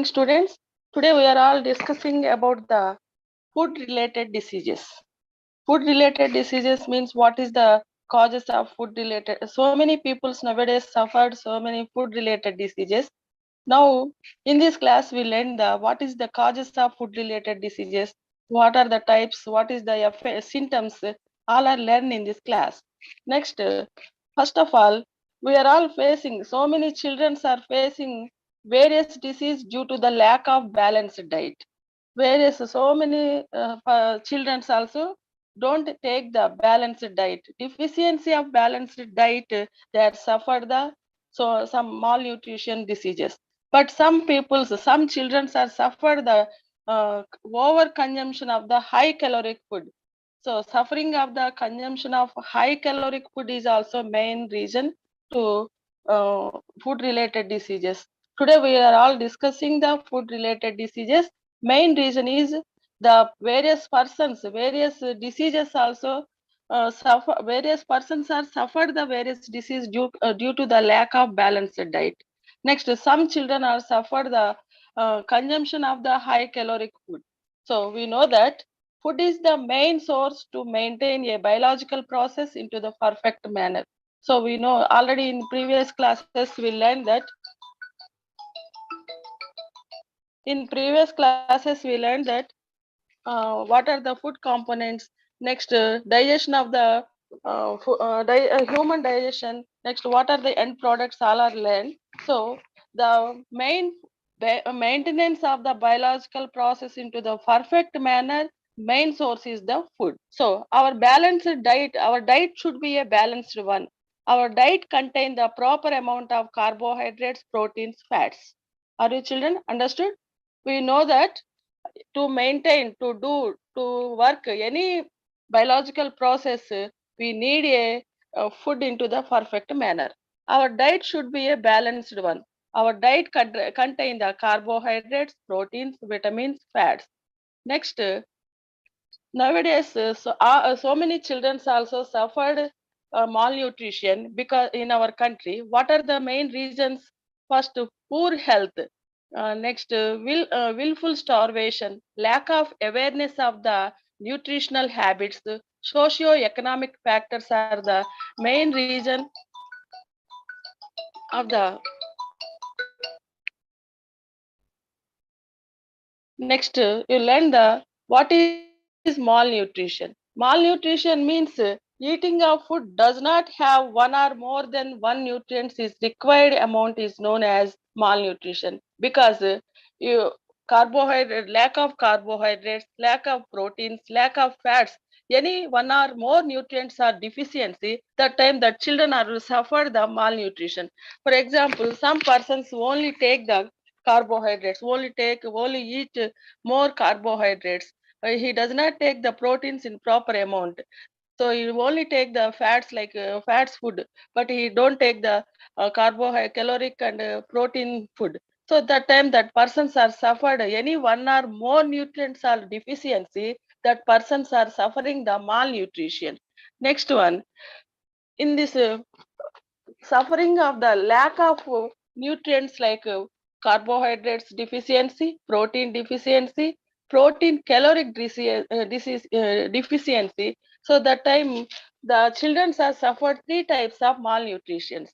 students. Today we are all discussing about the food related diseases. Food related diseases means what is the causes of food related. So many people nowadays suffered so many food related diseases. Now in this class we learn the what is the causes of food related diseases, what are the types, what is the symptoms, all are learned in this class. Next, first of all, we are all facing, so many children are facing various disease due to the lack of balanced diet. Whereas so many children also don't take the balanced diet. Deficiency of balanced diet, they are suffer the so some malnutrition diseases. But some people, some children are suffer the over consumption of the high caloric food. So suffering of the consumption of high caloric food is also main reason to food related diseases. Today we are all discussing the food related diseases. Main reason is the various persons, various diseases also suffer. Various persons are suffered the various disease due to the lack of balanced diet. Next, some children are suffered the consumption of the high caloric food. So we know that food is the main source to maintain a biological process into the perfect manner. So we know already in previous classes we learned that what are the food components. Next, digestion of the human digestion. Next, what are the end products, all are learned. So the main maintenance of the biological process into the perfect manner, main source is the food. So our diet should be a balanced one. Our diet contain the proper amount of carbohydrates, proteins, fats. Are you children understood? We know that to maintain, to work any biological process, we need a food into the perfect manner. Our diet should be a balanced one. Our diet contain the carbohydrates, proteins, vitamins, fats. Next, nowadays so many children also suffered malnutrition because in our country. What are the main reasons? First, poor health. Next, willful starvation, lack of awareness of the nutritional habits, socio-economic factors are the main reason of the. Next, you learn the what is malnutrition. Malnutrition means eating of food does not have one or more than one nutrients is required amount is known as malnutrition, because you carbohydrate, lack of carbohydrates, lack of proteins, lack of fats, any one or more nutrients are deficiency, that time that children are suffer the malnutrition. For example, some persons only take the carbohydrates, only eat more carbohydrates. He does not take the proteins in proper amount. So he only take the fats like fats food, but he don't take the carbohydrate, caloric and protein food. So that time that persons are suffered any one or more nutrients are deficiency, that persons are suffering the malnutrition. Next one, in this suffering of the lack of nutrients like carbohydrates deficiency, protein deficiency, protein caloric deficiency. So that time the children are suffered three types of malnutrition.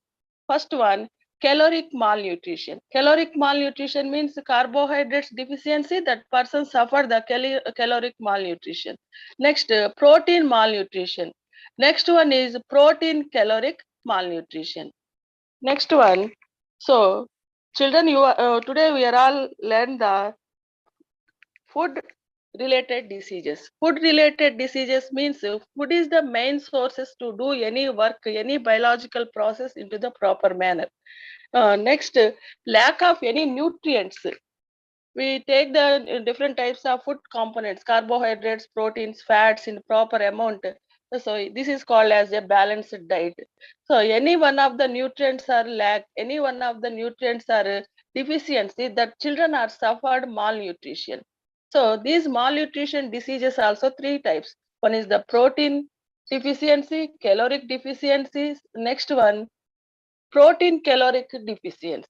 First one, caloric malnutrition. Caloric malnutrition means carbohydrates deficiency, that person suffer the caloric malnutrition. Next, protein malnutrition. Next one is protein caloric malnutrition. Next one. So, children, today we are all learn the food related diseases. Food related diseases means food is the main sources to do any work, any biological process into the proper manner. Next, lack of any nutrients. We take the different types of food components, carbohydrates, proteins, fats in proper amount. So this is called as a balanced diet. So any one of the nutrients are lack, any one of the nutrients are deficiency, that children are suffered malnutrition. So these malnutrition diseases also three types. One is the protein deficiency, caloric deficiencies. Next one, protein caloric deficiency.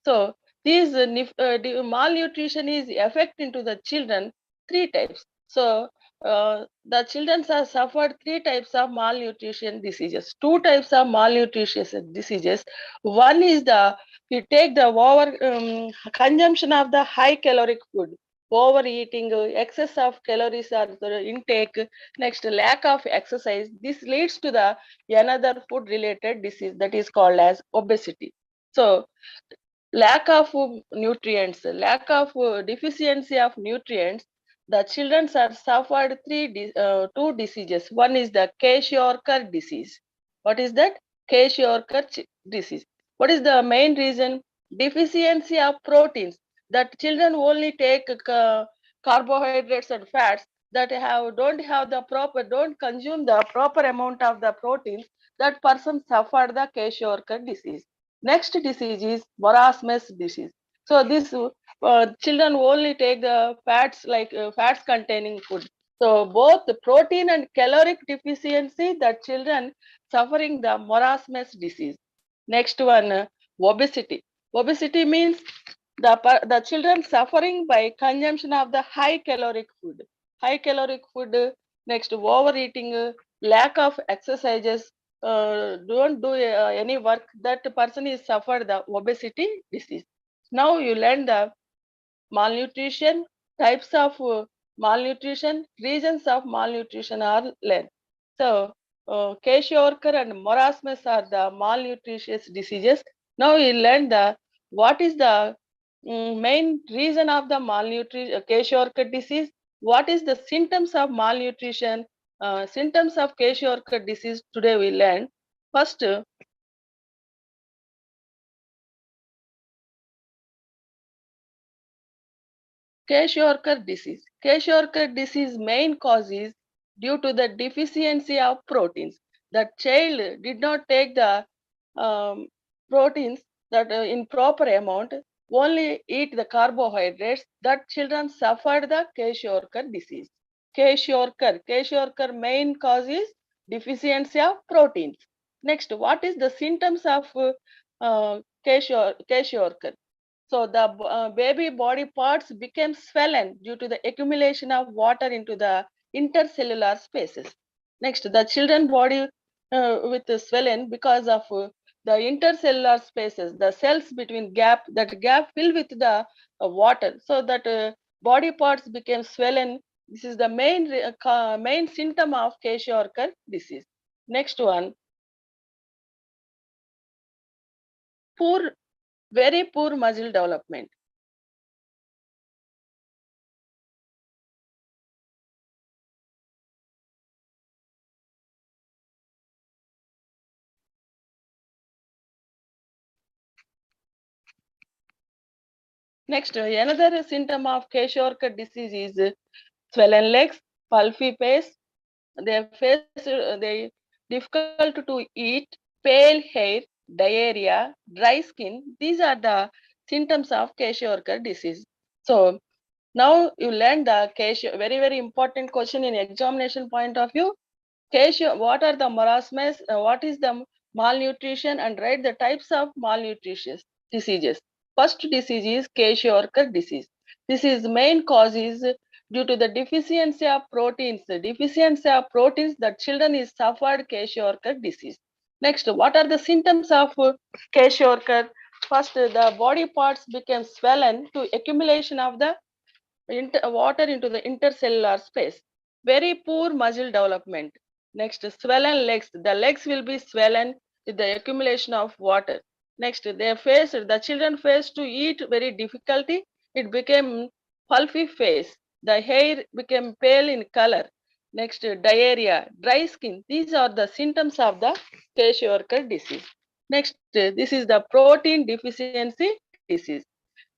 So These malnutrition is affect into the children three types. So the children have suffered three types of malnutrition diseases. Two types of malnutrition diseases. One is the you take the over consumption of the high caloric food, overeating, excess of calories are the intake, next lack of exercise. This leads to the another food related disease that is called as obesity. So lack of nutrients, lack of deficiency of nutrients, the children are suffered two diseases. One is the Kwashiorkor disease. What is that? Disease. What is the main reason? Deficiency of proteins. That children only take carbohydrates and fats that don't have the proper, don't consume the proper amount of the proteins. That person suffered the Kwashiorkor disease. Next disease is Marasmus disease. So this children only take the fats like fats containing food. So both the protein and caloric deficiency, the children suffering the Marasmus disease. Next one, obesity. Obesity means the children suffering by consumption of the high caloric food. High caloric food, next overeating, lack of exercises, don't do any work, that person is suffered the obesity disease. Now you learn the malnutrition, types of malnutrition, reasons of malnutrition are learned. So Kwashiorkor and Marasmus are the malnutritious diseases. Now we learn the what is the main reason of the malnutrition, Kwashiorkor disease. What is the symptoms of malnutrition? Symptoms of Kwashiorkor disease today we learn. First, Kwashiorkor disease. Kwashiorkor disease main cause is due to the deficiency of proteins. The child did not take the proteins that in proper amount, only eat the carbohydrates. That children suffered the Kwashiorkor disease. Kwashiorkor main cause is deficiency of proteins. Next, what is the symptoms of Kwashiorkor? So the baby body parts became swollen due to the accumulation of water into the intercellular spaces. Next, the children body with the swollen because of the intercellular spaces, the cells between gap, that gap filled with the water. So that body parts became swollen. This is the main symptom of Kwashiorkor disease. Next one, poor, very poor muscle development. Next, another symptom of Kwashiorkor disease is swollen legs, pulpy face, they difficult to eat, pale hair, diarrhea, dry skin. These are the symptoms of Kwashiorkor disease. So now you learn the very very important question in examination point of view. What are the marasmus? What is the malnutrition? And write the types of malnutrition diseases. First disease is Kwashiorkor disease. This is main cause is due to the deficiency of proteins. The deficiency of proteins that children is suffered Kwashiorkor disease. Next, what are the symptoms of Kwashiorkor? First, the body parts became swollen to accumulation of the water into the intercellular space. Very poor muscle development. Next, swollen legs. The legs will be swollen with the accumulation of water. Next, the children face to eat very difficulty. It became pulpy face. The hair became pale in color. Next, diarrhea, dry skin. These are the symptoms of the Kwashiorkor disease. Next, this is the protein deficiency disease.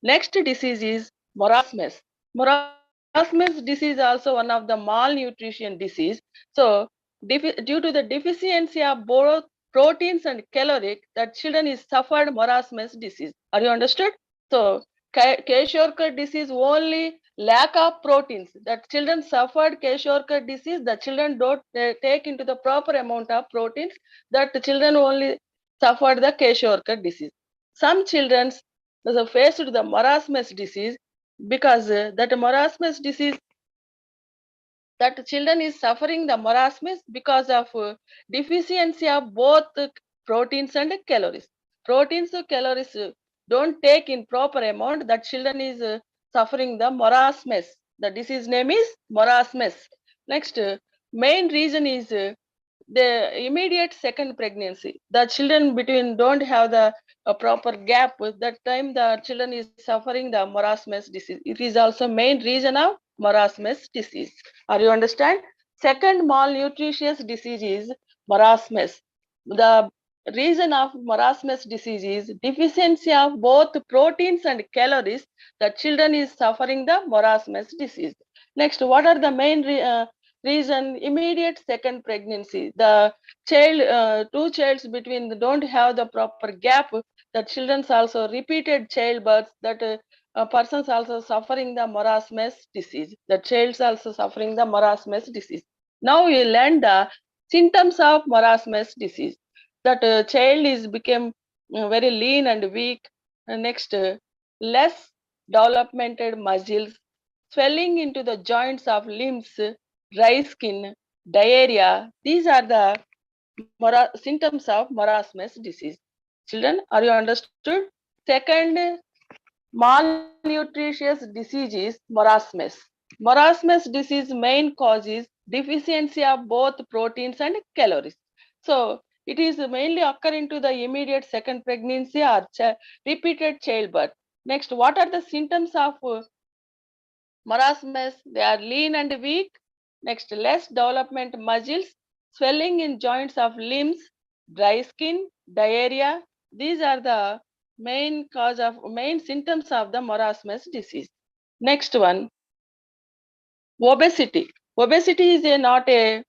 Next disease is Marasmus. Marasmus disease also one of the malnutrition disease. So due to the deficiency of both proteins and caloric, that children is suffered Marasmus disease. Are you understood? So Kwashiorkor disease only lack of proteins. That children suffered Kwashiorkor disease. The children don't take into the proper amount of proteins. That children only suffered the Kwashiorkor disease. Some children faced the Marasmus disease, because that Marasmus disease, that children is suffering the marasmus because of deficiency of both proteins and calories. Proteins and calories don't take in proper amount, that children is suffering the marasmus. The disease name is marasmus. Next, main reason is the immediate second pregnancy. The children between don't have the proper gap. That time the children is suffering the marasmus disease. It is also main reason of marasmus disease. Are you understand? Second malnutritious disease is marasmus. The reason of marasmus disease is deficiency of both proteins and calories. The children is suffering the marasmus disease. Next, what are the main reason? Immediate second pregnancy. The child, two childs between don't have the proper gap. The children's also repeated childbirths. That persons also suffering the marasmus disease. The child's also suffering the marasmus disease. Now we learn the symptoms of marasmus disease. That child is become very lean and weak. Next, less developmented muscles, swelling into the joints of limbs, dry skin, diarrhea. These are the symptoms of marasmus disease. Children, are you understood? Second malnutritious disease is marasmus. Marasmus disease main cause is deficiency of both proteins and calories. So it is mainly occurring to the immediate second pregnancy or repeated childbirth. Next, what are the symptoms of marasmus? They are lean and weak. Next, less development muscles, swelling in joints of limbs, dry skin, diarrhea. These are the main symptoms of the marasmus disease. Next one, obesity. Obesity is not a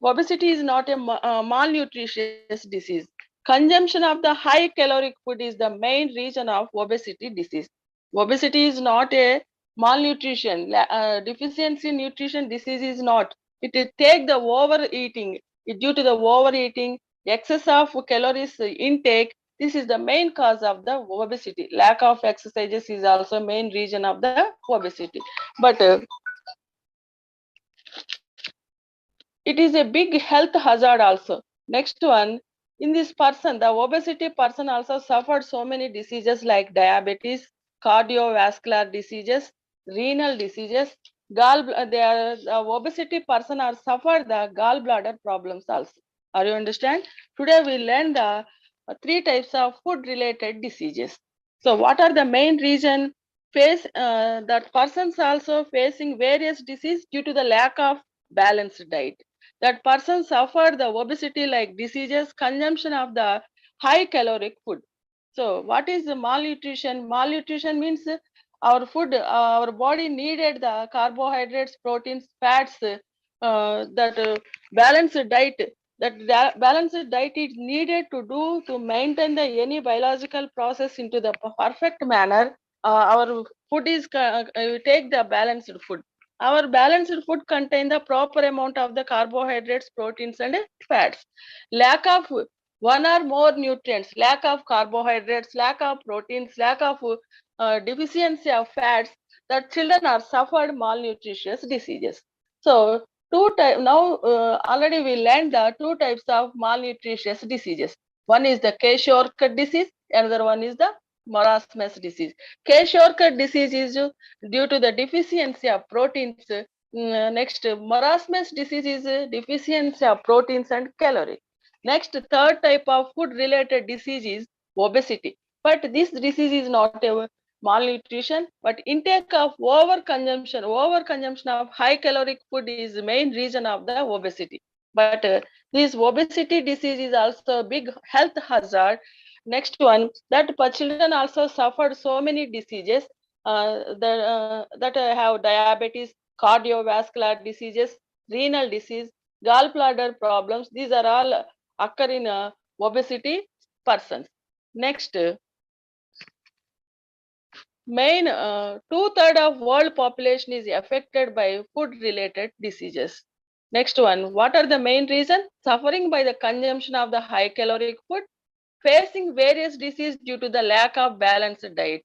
malnutritious disease. Consumption of the high caloric food is the main reason of obesity disease. Obesity is not a malnutrition. Deficiency nutrition disease is not. It is take the overeating. Due to the overeating, excess of calories intake, this is the main cause of the obesity. Lack of exercises is also main reason of the obesity. But it is a big health hazard also. Next one, in this person, the obesity person also suffered so many diseases like diabetes, cardiovascular diseases, renal diseases, the obesity person are suffered the gallbladder problems also. Are you understand? Today we learn the three types of food related diseases. So what are the main reason? That persons also facing various disease due to the lack of balanced diet. That person suffer the obesity like diseases, consumption of the high caloric food. So what is the malnutrition? Malnutrition means our body needed the carbohydrates, proteins, fats, balanced diet. Balanced diet is needed to do to maintain the any biological process into the perfect manner. Our food is we take the balanced food. Our balanced food contain the proper amount of the carbohydrates, proteins, and fats. Lack of one or more nutrients, lack of carbohydrates, lack of proteins, lack of deficiency of fats, that children are suffered malnutritious diseases. So now already we learned the two types of malnutritious diseases. One is the K-Shortcut disease, another one is the Marasmus disease. K-Shortcut disease is due to the deficiency of proteins. Next, Marasmus disease is deficiency of proteins and calories. Next, third type of food related disease is obesity. But this disease is not a malnutrition, but intake of overconsumption of high caloric food is the main reason of the obesity. But this obesity disease is also a big health hazard. Next one, that children also suffered so many diseases that have diabetes, cardiovascular diseases, renal disease, gallbladder problems. These are all occur in obesity persons. Next, main 2/3 of world population is affected by food related diseases. Next one, what are the main reason? Suffering by the consumption of the high caloric food, facing various diseases due to the lack of balanced diet.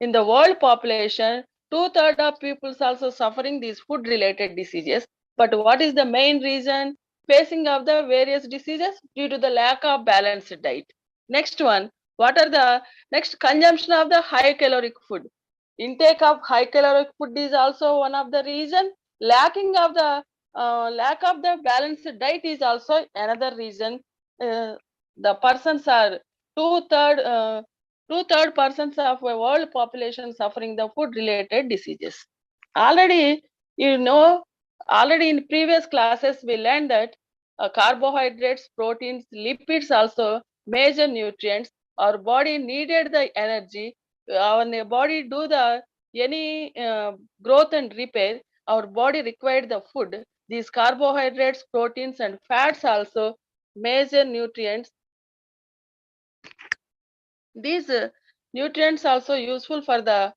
In the world population, two-thirds of people also suffering these food-related diseases. But what is the main reason facing of the various diseases? Due to the lack of balanced diet. Next one, what are the next consumption of the high caloric food? Intake of high caloric food is also one of the reason. Lack of the balanced diet is also another reason. The persons are two-third two-third persons of a world population suffering the food-related diseases. Already, you know, already in previous classes we learned that carbohydrates, proteins, lipids also major nutrients. Our body needed the energy. Our body do the any growth and repair. Our body required the food. These carbohydrates, proteins, and fats also major nutrients. These nutrients also useful for the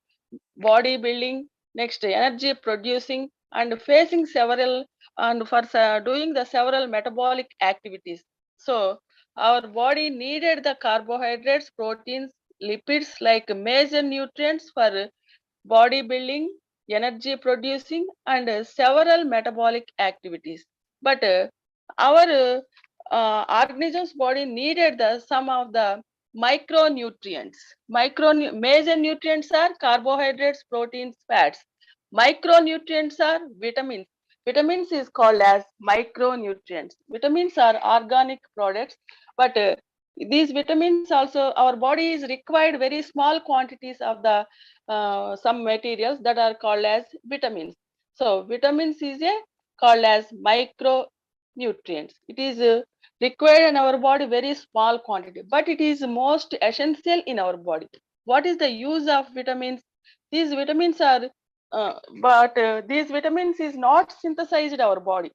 body building, next energy producing and facing several and for doing the several metabolic activities. So our body needed the carbohydrates, proteins, lipids like major nutrients for body building, energy producing and several metabolic activities. But our organism's body needed the some of the micronutrients. Major nutrients are carbohydrates, proteins, fats. Micronutrients are vitamins. Vitamins is called as micronutrients. Vitamins are organic products, but these vitamins also our body is required very small quantities of the some materials that are called as vitamins. So vitamins is a called as micronutrients. It is required in our body very small quantity, but it is most essential in our body. What is the use of vitamins? These vitamins are but these vitamins is not synthesized in our body.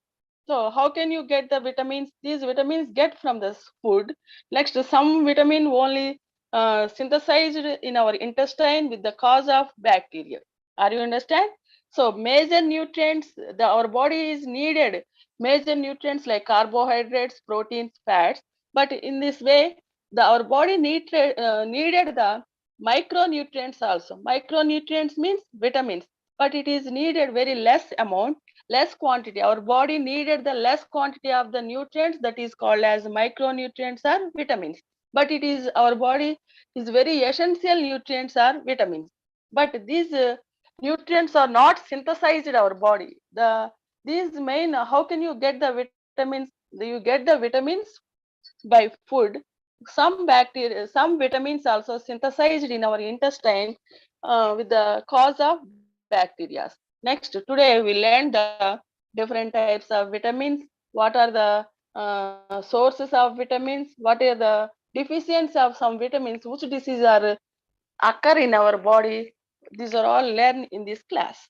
So how can you get the vitamins? These vitamins get from the food. Next, some vitamin only synthesized in our intestine with the cause of bacteria. Are you understand? So major nutrients, our body is needed major nutrients like carbohydrates, proteins, fats. But in this way, our body needed the micronutrients also. Micronutrients means vitamins, but it is needed very less amount, less quantity. Our body needed the less quantity of the nutrients that is called as micronutrients or vitamins. But it is our body is very essential nutrients are vitamins. But these nutrients are not synthesized in our body. These main how can you get the vitamins? You get the vitamins by food. Some bacteria, some vitamins also synthesized in our intestine with the cause of bacteria. Next, today we learned the different types of vitamins. What are the sources of vitamins? What are the deficiencies of some vitamins? Which diseases are occur in our body? These are all learned in this class.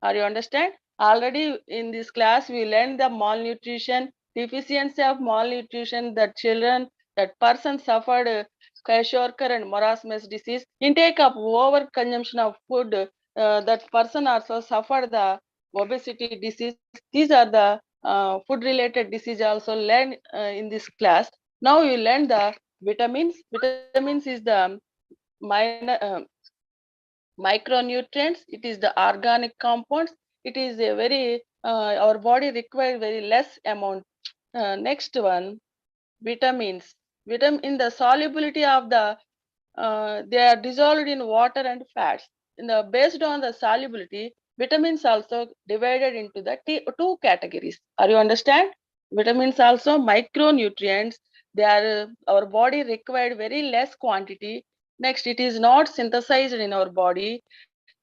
Are you understand? Already in this class, we learned the malnutrition, deficiency of malnutrition, that children, that person suffered kwashiorkor and Marasmus disease, intake of over consumption of food, that person also suffered the obesity disease. These are the food related disease also learned in this class. Now you learn the vitamins. Vitamins is the minor, micronutrients. It is the organic compounds. It is a very our body requires very less amount. Next one, vitamins. In the solubility of the they are dissolved in water and fats. Based on the solubility, vitamins also divided into the two categories. Are you understand? Vitamins also micronutrients. They are our body required very less quantity. Next, it is not synthesized in our body.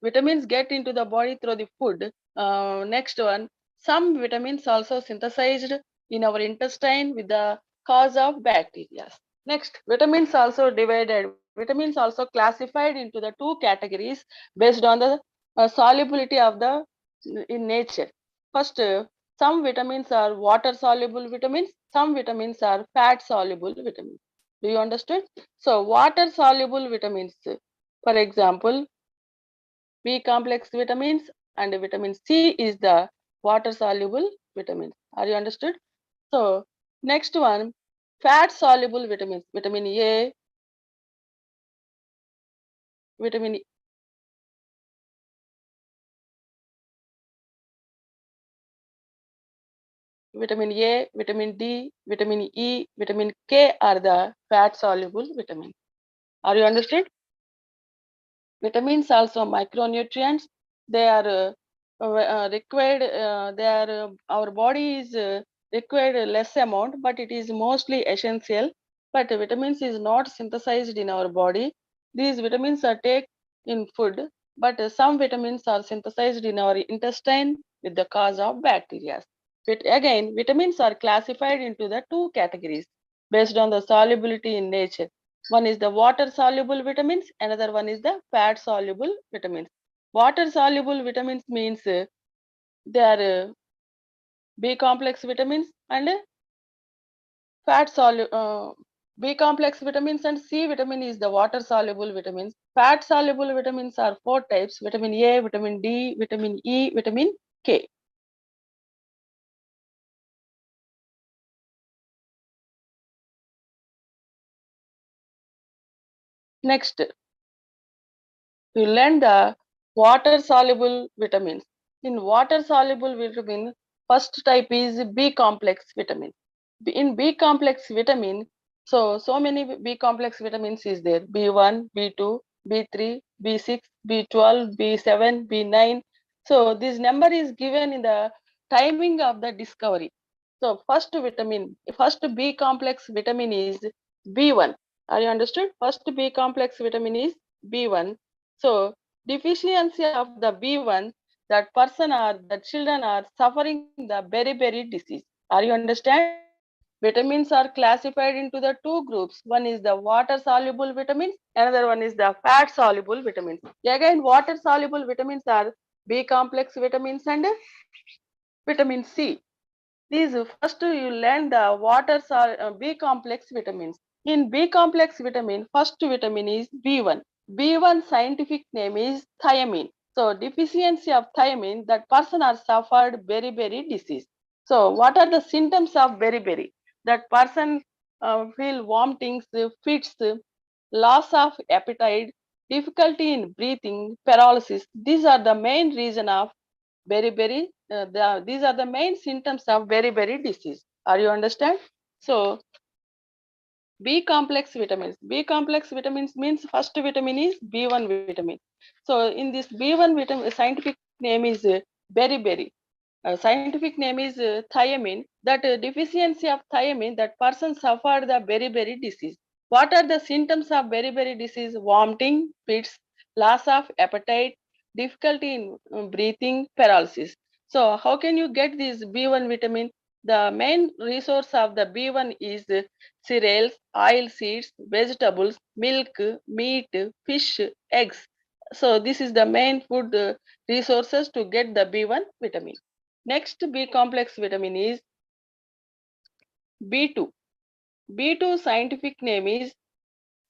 Vitamins get into the body through the food. Next one, some vitamins also synthesized in our intestine with the cause of bacteria. Next, vitamins also divided. Vitamins also classified into the two categories based on the solubility of the in nature. First, some vitamins are water soluble vitamins. Some vitamins are fat soluble vitamins. Do you understand? So, water soluble vitamins, for example, B complex vitamins and vitamin C is the water soluble vitamins. Are you understood? So, next one. Fat soluble vitamins, vitamin A, vitamin vitamin A, vitamin D, vitamin E, vitamin K are the fat soluble vitamins. Are you understood? Vitamins also micronutrients. They are required. They are our body is required less amount, but it is mostly essential. But vitamins is not synthesized in our body. These vitamins are take in food, but some vitamins are synthesized in our intestine with the cause of bacteria. Again, vitamins are classified into the two categories based on the solubility in nature. One is the water soluble vitamins, another one is the fat soluble vitamins. Water soluble vitamins means they are B complex vitamins and fat soluble B complex vitamins and C vitamin is the water soluble vitamins. Fat soluble vitamins are four types: vitamin A, vitamin D, vitamin E, vitamin K. Next, you learn the water soluble vitamins. In water soluble vitamin, first type is B complex vitamin. In B complex vitamin, so many B complex vitamins is there: B1, B2, B3, B6, B12, B7, B9. So this number is given in the timing of the discovery. So first B complex vitamin is B1. Are you understood? First B complex vitamin is B1. So deficiency of the B1, that person or the children are suffering the beriberi disease. Are you understand? Vitamins are classified into the two groups. One is the water soluble vitamins, another one is the fat soluble vitamins. Again, water soluble vitamins are B complex vitamins and vitamin C. These first you learn the B complex vitamins. In B complex vitamin, first vitamin is B1. B1 scientific name is thiamine. So deficiency of thiamine, that person has suffered beriberi disease. So what are the symptoms of beriberi? That person feel vomitings, fits, loss of appetite, difficulty in breathing, paralysis. These are the main reason of beriberi. These are the main symptoms of beriberi disease. Are you understand? So B complex vitamins. B complex vitamins means first vitamin is B1 vitamin. So in this B1 vitamin, scientific name is beriberi. Scientific name is thiamine. That deficiency of thiamine, that person suffered the beriberi disease. What are the symptoms of beriberi disease? Vomiting, fits, loss of appetite, difficulty in breathing, paralysis. So how can you get this B1 vitamin? The main resource of the B1 is cereals, oil seeds, vegetables, milk, meat, fish, eggs. So this is the main food resources to get the B1 vitamin. Next B complex vitamin is B2. B2 scientific name is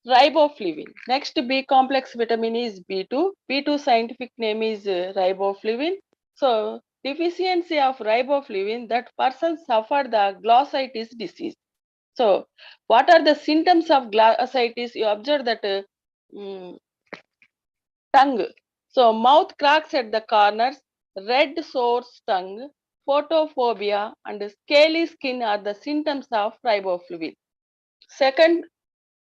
riboflavin. Next B complex vitamin is B2. B2 scientific name is riboflavin. So deficiency of riboflavin, that person suffered the glaucitis disease. So what are the symptoms of glaucitis? You observe that mm, tongue. So mouth cracks at the corners, red sore tongue, photophobia, and scaly skin are the symptoms of riboflavin. Second,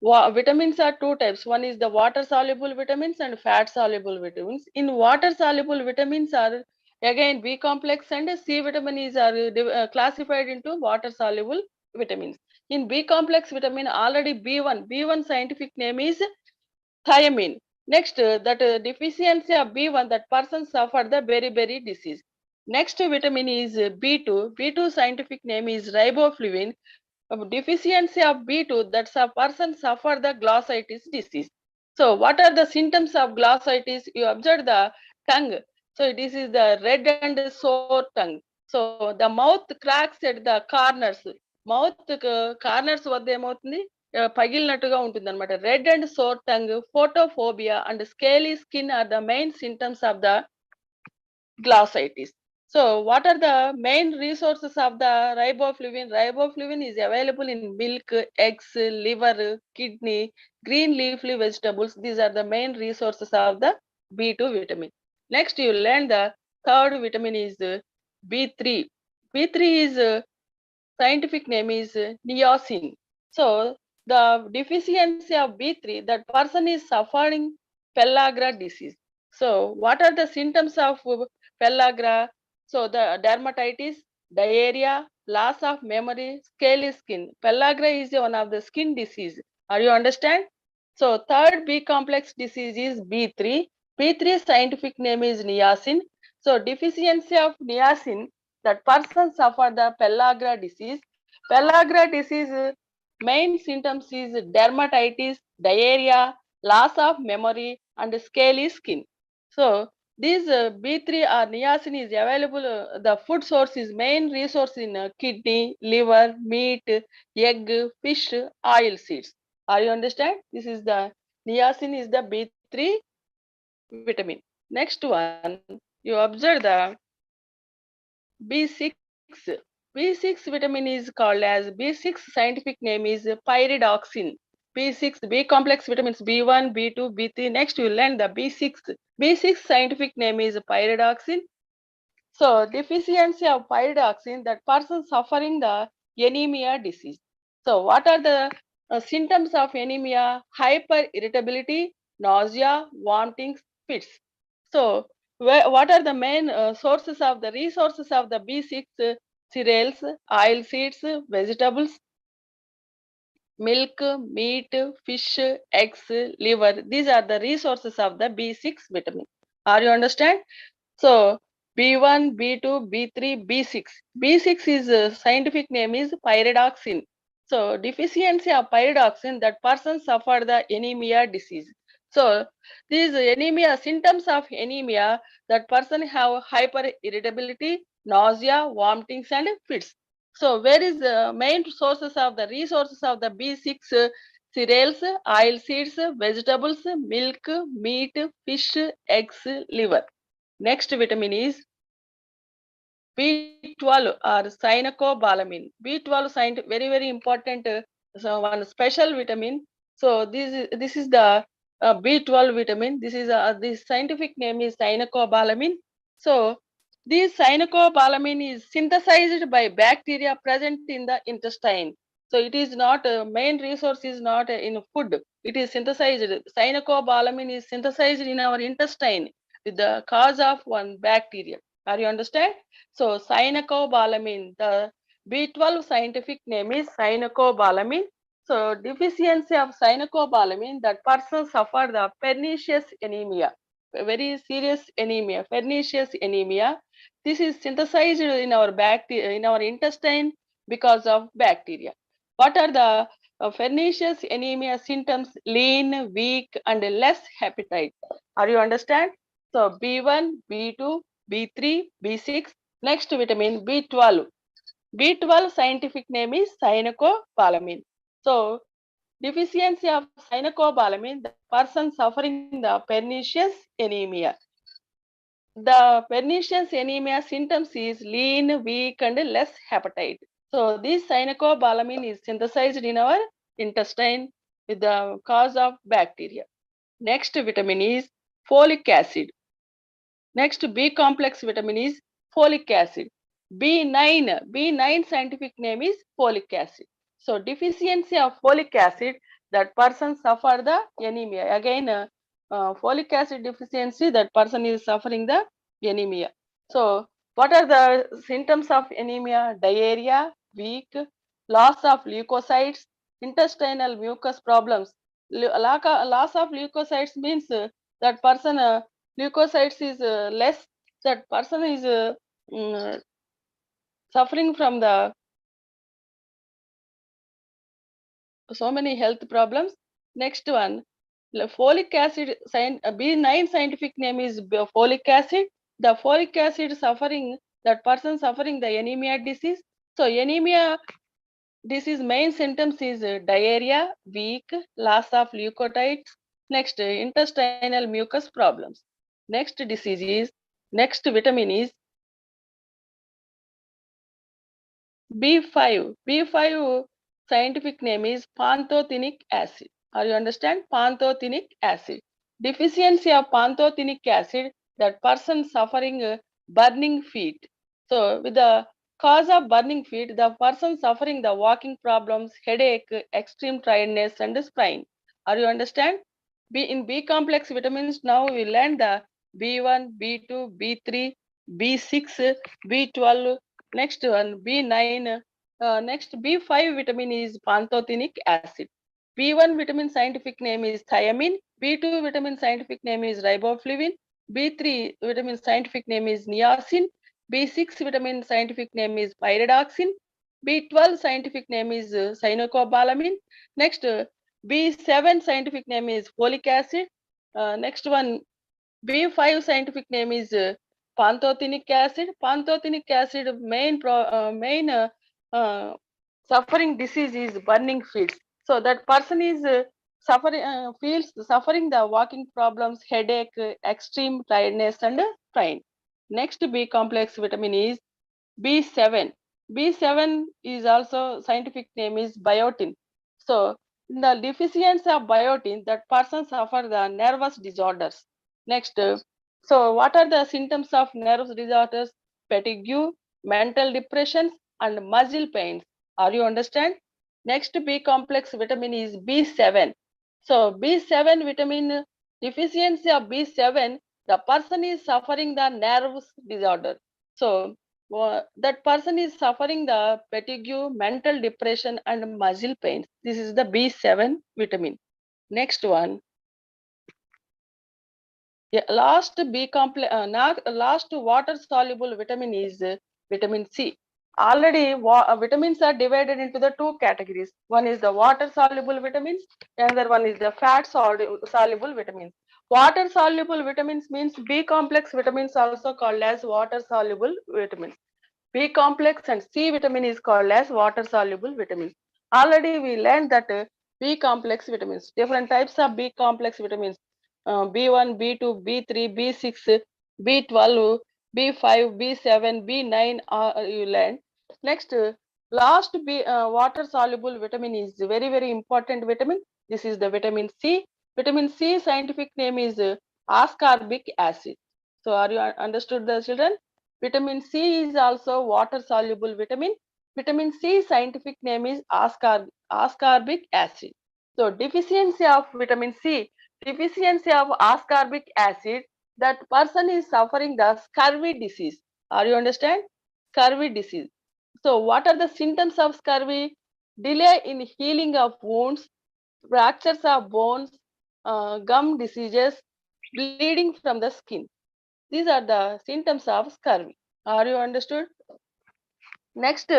vitamins are two types. One is the water soluble vitamins and fat soluble vitamins. In water soluble vitamins are again B complex and C vitamins are classified into water soluble vitamins. In B complex vitamin, already B1 scientific name is thiamine. Next, that deficiency of B1, that person suffered the beriberi disease. Next vitamin is B2. B2 scientific name is riboflavin. Deficiency of B2, that's a person suffer the glaucitis disease. So what are the symptoms of glaucitis? You observe the tongue. So this is the red and sore tongue. So the mouth cracks at the corners. Mouth corners వద్ద ఏమవుతుంది, పగిలినట్టుగా ఉంటుంది అనమాట. Red and sore tongue, photophobia and scaly skin are the main symptoms of the glossitis. So what are the main resources of the riboflavin? Riboflavin is available in milk, eggs, liver, kidney, green leafy vegetables. These are the main resources of the B2 vitamin. Next, you learn the third vitamin is B3. B3 is scientific name is niacin. So the deficiency of B3, that person is suffering pellagra disease. So what are the symptoms of pellagra? So the dermatitis, diarrhea, loss of memory, scaly skin. Pellagra is one of the skin disease. Are you understand? So third B complex disease is B3. B3 scientific name is niacin. So deficiency of niacin, that person suffer the pellagra disease. Pellagra disease main symptoms is dermatitis, diarrhea, loss of memory, and scaly skin. So these B3 or niacin is available. The food source is main resource in kidney, liver, meat, egg, fish, oil seeds. Are you understand? This is the niacin is the B3 vitamin. Next one, you observe the B6. B6 vitamin is called as B6 scientific name is pyridoxine. B6 B complex vitamins B1, B2, B3. Next you learn the B6. B6 scientific name is pyridoxine. So deficiency of pyridoxine, that person suffering the anemia disease. So what are the symptoms of anemia? Hyper irritability, nausea, vomiting, fits. So what are the main sources of the resources of the B6? Cereals, oil seeds, vegetables, milk, meat, fish, eggs, liver. These are the resources of the B6 vitamin. Are you understand? So B1, B2, B3, B6. B6 is scientific name is pyridoxine. So deficiency of pyridoxine, that person suffer the anemia disease. So these anemia symptoms of anemia, that person have hyper irritability, nausea, vomitings, and fits. So where is the main sources of the resources of the B6? Cereals, oil seeds, vegetables, milk, meat, fish, eggs, liver. Next vitamin is B12 or cyanocobalamin. B12 very important. So one special vitamin. So this is the B12 vitamin. This scientific name is cyanocobalamin. So this cyanocobalamin is synthesized by bacteria present in the intestine. So it is not main resource is not in food. It is synthesized. Cyanocobalamin is synthesized in our intestine with the cause of one bacteria. Are you understand? So cyanocobalamin, the B12 scientific name is cyanocobalamin. So deficiency of cyanocobalamin, that person suffer the pernicious anemia, a very serious anemia, pernicious anemia. This is synthesized in our bacteria, in our intestine because of bacteria. What are the pernicious anemia symptoms? Lean, weak, and less appetite. Are you understand? So B1, B2, B3, B6. Next vitamin B12. B12 scientific name is cyanocobalamin. So deficiency of cyanocobalamin, the person suffering the pernicious anemia. The pernicious anemia symptoms is lean, weak, and less appetite. So this cyanocobalamin is synthesized in our intestine with the cause of bacteria. Next vitamin is folic acid. Next B complex vitamin is folic acid. B9 scientific name is folic acid. So deficiency of folic acid, that person suffer the anemia. Again, folic acid deficiency, that person is suffering the anemia. So what are the symptoms of anemia? Diarrhea, weak, loss of leukocytes, intestinal mucus problems. Loss of leukocytes means that person leukocytes is less, that person is mm, suffering from the so many health problems. Next one, folic acid, B9 scientific name is folic acid. The folic acid suffering, that person suffering the anemia disease. So anemia disease main symptoms is diarrhea, weak, loss of leukocytes. Next, intestinal mucus problems. Next disease is, next vitamin is B5. B5 scientific name is pantothenic acid. Are you understand? Pantothenic acid. Deficiency of pantothenic acid, that person suffering burning feet. So with the cause of burning feet, the person suffering the walking problems, headache, extreme tiredness and sprain. Are you understand? In B complex vitamins, now we learn the B1, B2, B3, B6, B12, next one B9, next B5 vitamin is pantothenic acid. B1 vitamin scientific name is thiamine. B2 vitamin scientific name is riboflavin. B3 vitamin scientific name is niacin. B6 vitamin scientific name is pyridoxine. B12 scientific name is cyanocobalamin. Next B7 scientific name is folic acid. Next one B5 scientific name is pantothenic acid. Pantothenic acid main suffering disease is burning feet. So that person is suffering the walking problems, headache, extreme tiredness and pain. Next B complex vitamin is B7. B7 is also scientific name is biotin. So in the deficiency of biotin, that person suffer the nervous disorders. Next, so what are the symptoms of nervous disorders? Fatigue, mental depressions, and muscle pains. Are you understand? Next B complex vitamin is B7. So B7 vitamin deficiency of B7, the person is suffering the nervous disorder. So that person is suffering the fatigue, mental depression, and muscle pains. This is the B7 vitamin. Next one, yeah, last water soluble vitamin is vitamin C. Already, vitamins are divided into the two categories. One is the water soluble vitamins, another one is the fat soluble vitamins. Water soluble vitamins means B complex vitamins, also called as water soluble vitamins. B complex and C vitamin is called as water soluble vitamins. Already we learned that B complex vitamins, different types of B complex vitamins, B1, B2, B3, B6, B12, B5, B7, B9 you learned. Next, last water soluble vitamin is very important vitamin. This is the vitamin C. Vitamin C scientific name is ascorbic acid. So are you understood the children? Vitamin C is also water soluble vitamin. Vitamin C scientific name is ascorbic acid. So deficiency of vitamin C, deficiency of ascorbic acid, that person is suffering the scurvy disease. Are you understand? Scurvy disease. So what are the symptoms of scurvy? Delay in healing of wounds, fractures of bones, gum diseases, bleeding from the skin. These are the symptoms of scurvy. Are you understood? Next,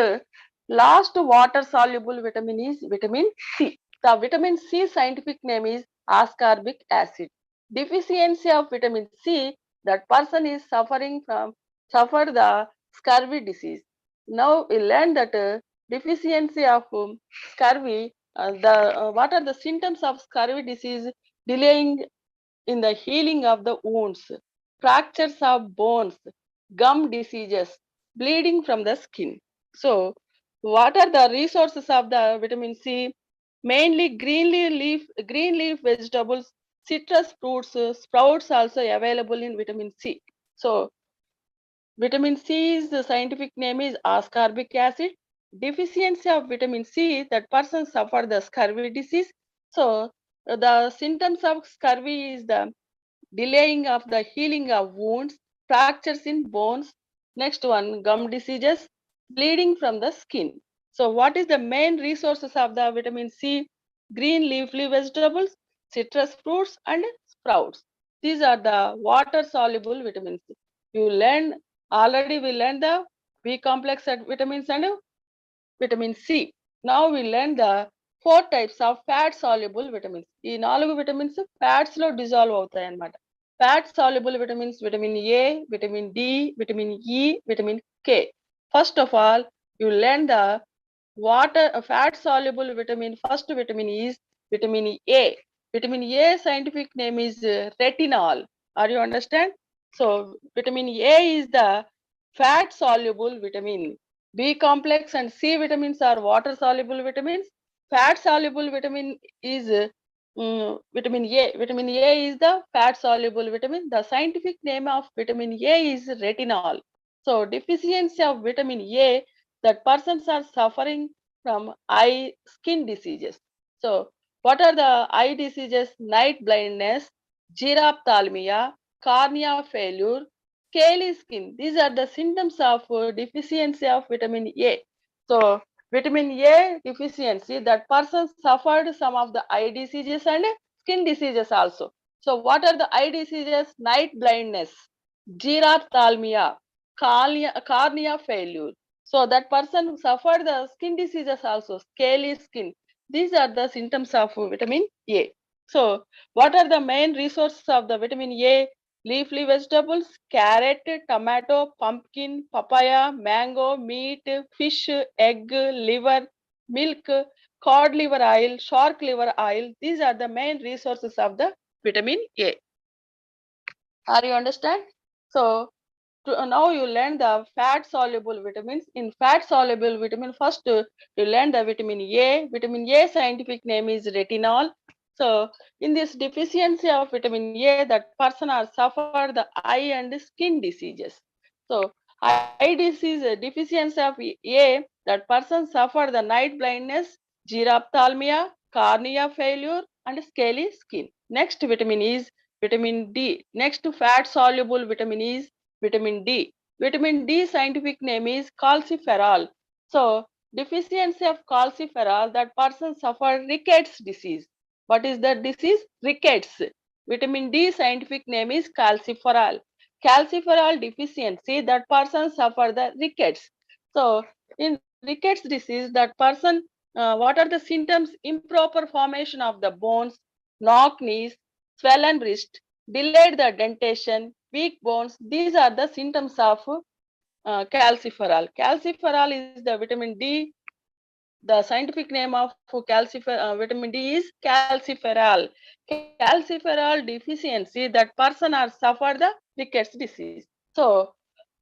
last water soluble vitamin is vitamin C. The vitamin C scientific name is ascorbic acid. Deficiency of vitamin C, that person is suffer the scurvy disease. Now we learn that deficiency of scurvy. What are the symptoms of scurvy disease? Delaying in the healing of the wounds, fractures of bones, gum diseases, bleeding from the skin. So, what are the resources of the vitamin C? Mainly green leaf vegetables, citrus fruits, sprouts also available in vitamin C. So, vitamin C is the scientific name is ascorbic acid. Deficiency of vitamin C, that person suffer the scurvy disease. So, the symptoms of scurvy is the delaying of the healing of wounds, fractures in bones. Next one, gum diseases, bleeding from the skin. So what is the main resources of the vitamin C? Green leafy vegetables, citrus fruits and sprouts. These are the water soluble vitamins. You learn already, we learned the B complex vitamins and vitamin C. Now we learn the four types of fat soluble vitamins. ఈ నాలుగు vitamins fats లో dissolve అవుతాయి అన్నమాట. Fat soluble vitamins, vitamin A, vitamin D, vitamin E, vitamin K. First of all, you learn the fat soluble vitamin. First vitamin is vitamin A. Vitamin A scientific name is retinol. Are you understand? So vitamin A is the fat soluble vitamin. B complex and C vitamins are water soluble vitamins. Fat soluble vitamin is vitamin A. Vitamin A is the fat soluble vitamin. The scientific name of vitamin A is retinol. So deficiency of vitamin A, that persons are suffering from eye skin diseases. So what are the eye diseases? Night blindness, xerophthalmia, cornea failure, scaly skin. These are the symptoms of deficiency of vitamin A. So vitamin A deficiency, that person suffered some of the eye diseases and skin diseases also. So what are the eye diseases? Night blindness, xerophthalmia, cornea failure. So that person suffered the skin diseases also, scaly skin. These are the symptoms of vitamin A. So what are the main resources of the vitamin A? Leafy vegetables, carrot, tomato, pumpkin, papaya, mango, meat, fish, egg, liver, milk, cod liver oil, shark liver oil. These are the main resources of the vitamin A. Are you understand? So now you learn the fat soluble vitamins. In fat soluble vitamin, first you learn the vitamin A. Vitamin A scientific name is retinol. So in this deficiency of vitamin A, that person are suffer the eye and skin diseases. So eye disease deficiency of A, that person suffer the night blindness, xerophthalmia, cornea failure, and scaly skin. Next vitamin is vitamin D. Next fat soluble vitamin is vitamin D. Vitamin D scientific name is calciferol. So deficiency of calciferol, that person suffer Rickets disease. What is that disease? Rickets. Vitamin D scientific name is calciferol. Calciferol deficiency, that person suffer the Rickets. So in Rickets disease, that person, what are the symptoms? Improper formation of the bones, knock knees, swollen wrist, delayed the dentation, weak bones. These are the symptoms of calciferol. Calciferol is the vitamin D. The scientific name of vitamin D is calciferol. Calciferol deficiency, that person are suffer the Rickets disease. So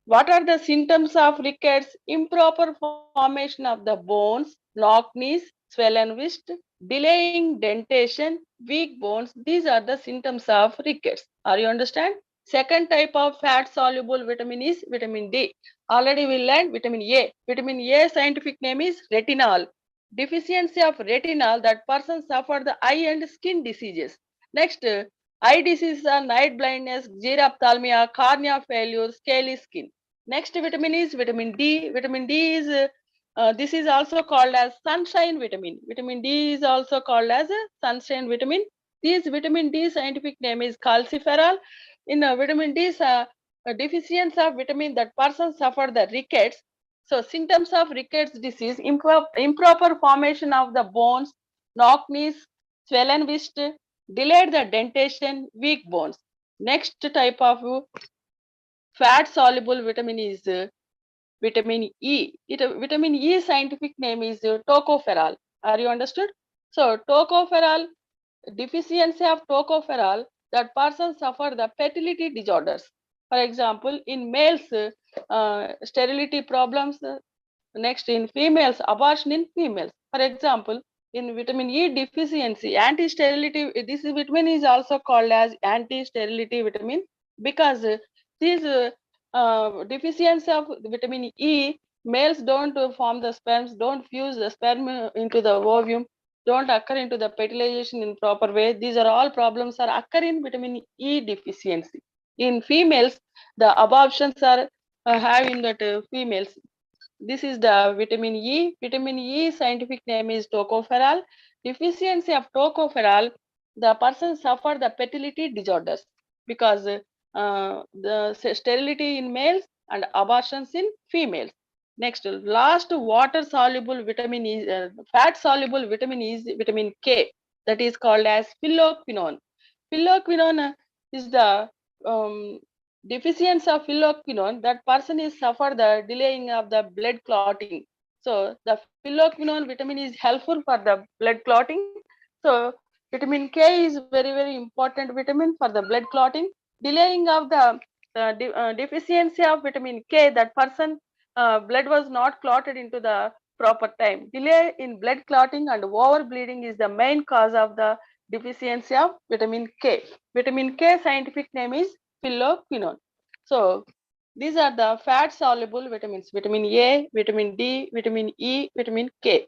what are the symptoms of Rickets? Improper formation of the bones, knock knees, swollen wrist, delaying dentation, weak bones. These are the symptoms of Rickets. Are you understand? Second type of fat soluble vitamin is vitamin D. Already we learned vitamin A. Vitamin A scientific name is retinol. Deficiency of retinol, that person suffer the eye and skin diseases. Next, eye diseases are night blindness, xerophthalmia, cornea failure, scaly skin. Next vitamin is vitamin D. Vitamin D is this is also called as sunshine vitamin. Vitamin D is also called as a sunshine vitamin. This vitamin D scientific name is calciferol. In vitamin D deficiency of vitamin, that person suffer the rickets. So symptoms of rickets disease: improper formation of the bones, knock knees, swollen wrist, delayed the dentation, weak bones. Next type of fat soluble vitamin is vitamin E. Vitamin E scientific name is tocopherol. Are you understood? So tocopherol, deficiency of tocopherol, that person suffer the fertility disorders. For example, in males, sterility problems. Next, in females, abortion in females. For example, in vitamin E deficiency, anti-sterility, this vitamin is also called as anti-sterility vitamin, because this deficiency of vitamin E, males don't form the sperms, don't fuse the sperm into the ovum, don't occur into the fertilization in proper way. These are all problems are occur in vitamin E deficiency. In females, the abortions are have in that females. This is the vitamin E. Vitamin E scientific name is tocopherol. Deficiency of tocopherol, the person suffer the fertility disorders, because the sterility in males and abortions in females. Next, last water soluble vitamin is fat soluble vitamin is vitamin K, that is called as Filoquinone. Filoquinone is the deficiency of Filoquinone, that person is suffer the delaying of the blood clotting. So the Filoquinone vitamin is helpful for the blood clotting. So vitamin K is very important vitamin for the blood clotting. Delaying of the deficiency of vitamin K, that person blood was not clotted into the proper time. Delay in blood clotting and over bleeding is the main cause of the deficiency of vitamin K. Vitamin K scientific name is Filoquinone. So these are the fat soluble vitamins: vitamin A, vitamin D, vitamin E, vitamin K.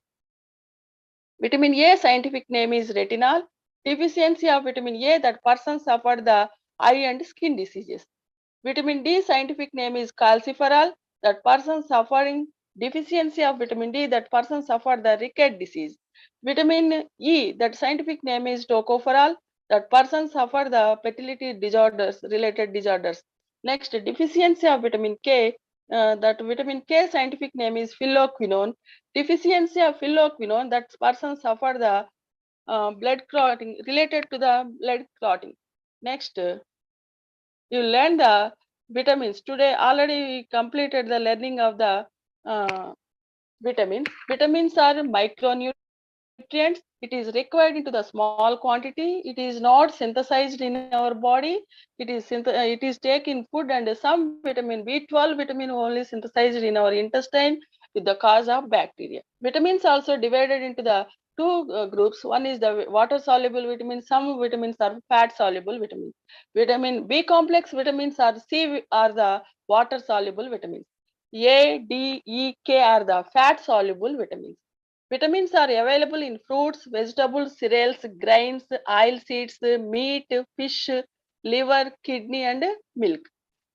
Vitamin A scientific name is retinol. Deficiency of vitamin A, that person suffered the eye and skin diseases. Vitamin D scientific name is calciferol. That person suffering deficiency of vitamin D, that person suffered the Rickets disease. Vitamin E, that scientific name is tocopherol. That person suffered the fertility disorders, related disorders. Next, deficiency of vitamin K. That vitamin K scientific name is Filoquinone. Deficiency of Filoquinone, that person suffered the blood clotting, related to the blood clotting. Next, you learn the vitamins. Today already we completed the learning of the vitamins. Vitamins are micronutrients. It is required into the small quantity. It is not synthesized in our body. It is taken food, and some vitamin B12 vitamin only synthesized in our intestine with the cause of bacteria. Vitamins also divided into the two groups. One is the water soluble vitamins. Some vitamins are fat soluble vitamins. Vitamin B complex vitamins are the water soluble vitamins. A, D, E, K are the fat soluble vitamins. Vitamins are available in fruits, vegetables, cereals, grains, oil seeds, meat, fish, liver, kidney, and milk.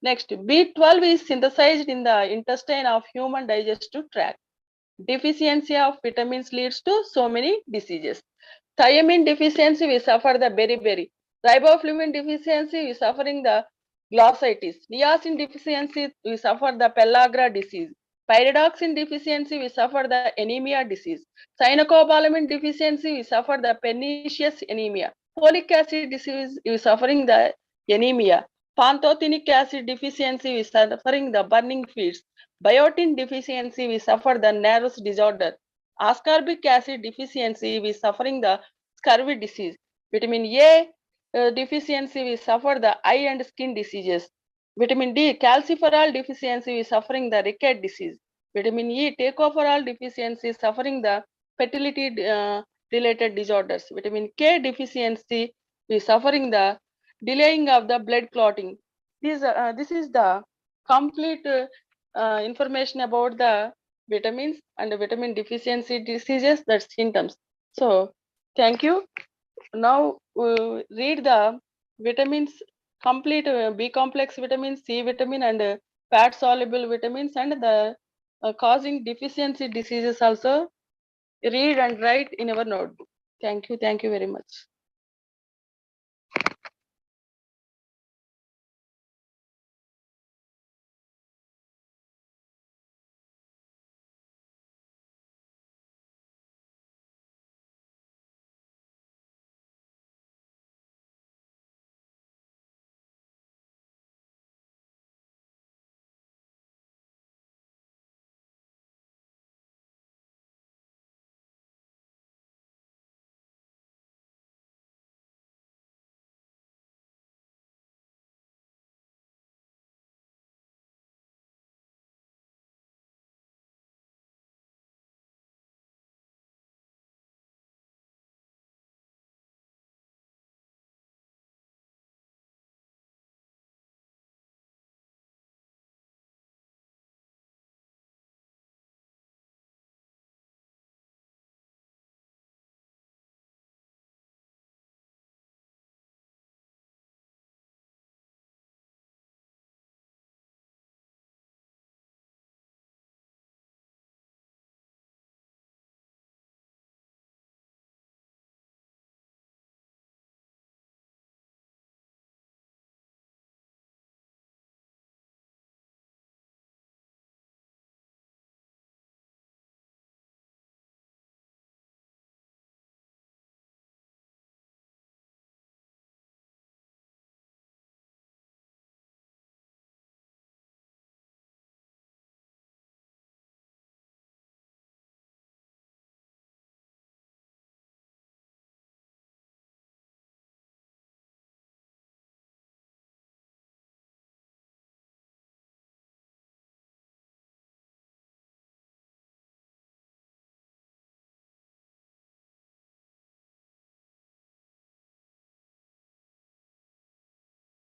Next, B12 is synthesized in the intestine of human digestive tract. Deficiency of vitamins leads to so many diseases. Thiamine deficiency, we suffer the beriberi. Riboflavin deficiency, we suffering the Glaucitis. Niacin deficiency, we suffer the pellagra disease. Pyridoxine deficiency, we suffer the anemia disease. Cyanocobalamin deficiency, we suffer the pernicious anemia. Folic acid disease, we suffering the anemia. Pantothenic acid deficiency, we suffering the burning feet. Biotin deficiency, we suffer the Narrows disorder. Ascorbic acid deficiency, we suffering the scurvy disease. Vitamin A deficiency, we suffer the eye and skin diseases. Vitamin D calciferol deficiency, we suffering the Rickets disease. Vitamin E tocopherol deficiency, suffering the fertility related disorders. Vitamin K deficiency, we suffering the delaying of the blood clotting. This is the complete information about the vitamins and the vitamin deficiency diseases, that's symptoms. So thank you. Now read the vitamins, complete B complex vitamins, C vitamin, and fat soluble vitamins, and the causing deficiency diseases also read and write in our notebook. Thank you very much.